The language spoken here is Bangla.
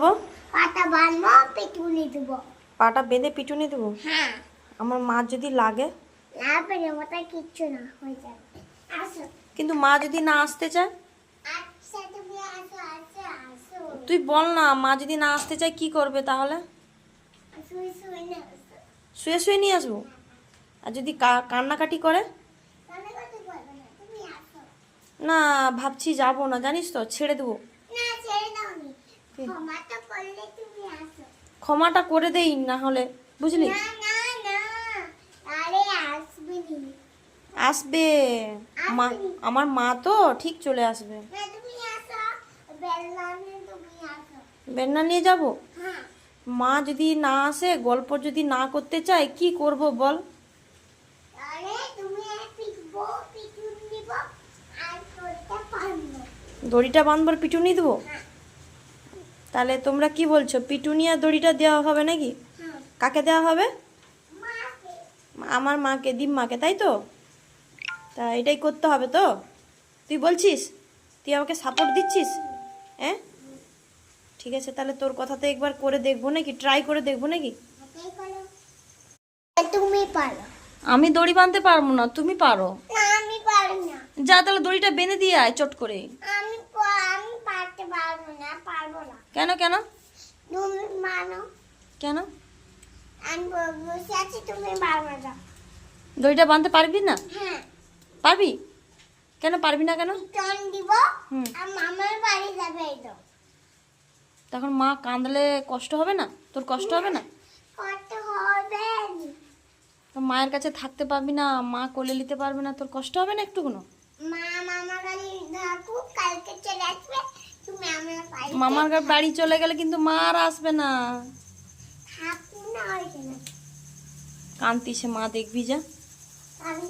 করব? পাটা বাঁধবো, পিটুনি দেবো। পাটা বেঁধে পিটুনি দেবো? হ্যাঁ। আমার মা যদি লাগে? না পেরে ওটা কিচ্ছু না, হয়ে যাবে। আসো। কিন্তু মা যদি না আসতে চায়? আচ্ছা তুমি আসো আসো আসো। তুই বল না, মা যদি না আসতে চায় কি করবে তাহলে? শুয়ে শুয়ে না আসো। শুয়ে শুয়ে নিয়ে আসবো? আর যদি কান্নাকাটি করে? তাহলে কথা বলবো না, তুমি আসো। না, ভাবছি যাবো না, জানিস তো, ছেড়ে দেবো। না ছেড়ে দাও নি, ক্ষমাটা করলে তুমি আসো। ক্ষমাটা করে দেই না হলে, বুঝলি? না না না, আরে আসবে নি। আসবে। মা, আমার মা তো ঠিক চলে আসবে। না তুমি আসো, বেলা নিয়ে তুমি আসো। বেন্না নিয়ে যাব? হ্যাঁ। মা যদি না আসে, গল্প যদি না করতে চায়, কি করব বল? আরে তুমি পিটবো, পিটুনি দিব, আর করতে পারবো। দড়িটা বাঁধবার পিটুনি দেবো? হ্যাঁ। তাহলে তোমরা কি বলছো, পিটুনি আর দড়িটা দেওয়া হবে নাকি? হ্যাঁ। কাকে দেওয়া হবে? মাকে। আমার মাকে, দিম্মাকে, তাই তো? তা এটাই করতে হবে তো? তুই বলছিস? তুই আমাকে সাপোর্ট দিচ্ছিস? হ্যাঁ, ঠিক আছে, তাহলে তোর কথাতে একবার করে দেখবো নাকি, ট্রাই করে দেখবো নাকি? এটাই করো। তুমি পারো। আমি দড়ি বাঁধতে পারবো না, তুমি পারো। না আমি পারি না। যা, তাহলে দড়িটা বেঁধে দিয়ে আয় চট করে। আমি পারতে পারবো না, পারবো না। কেন কেন? তুমি মানো। কেন? আমি বসে আছি, তুমি পারবে না। দড়িটা বাঁধতে পারবি না? হ্যাঁ। পারবি? কেন পারবি না কেন? টন দিব, হুম। আর মামার বাড়ি যাবে এই তো। তখন মা কাঁদলে কষ্ট হবে না? তোর কষ্ট হবে না? কত হবে? তো মায়ের কাছে থাকতে পারবি না, মা কোলে নিতে পারবে না, তোর কষ্ট হবে না একটুকুনো? মা মামার বাড়ি থাকুক, কালকে চলে আসবে, তুমি আমার বাড়ি মামার বাড়ি চলে গেলে কিন্তু মা আর আসবে না। থাকুক না ওইখানে। কান্তিছে মা, দেখবি যা। আমি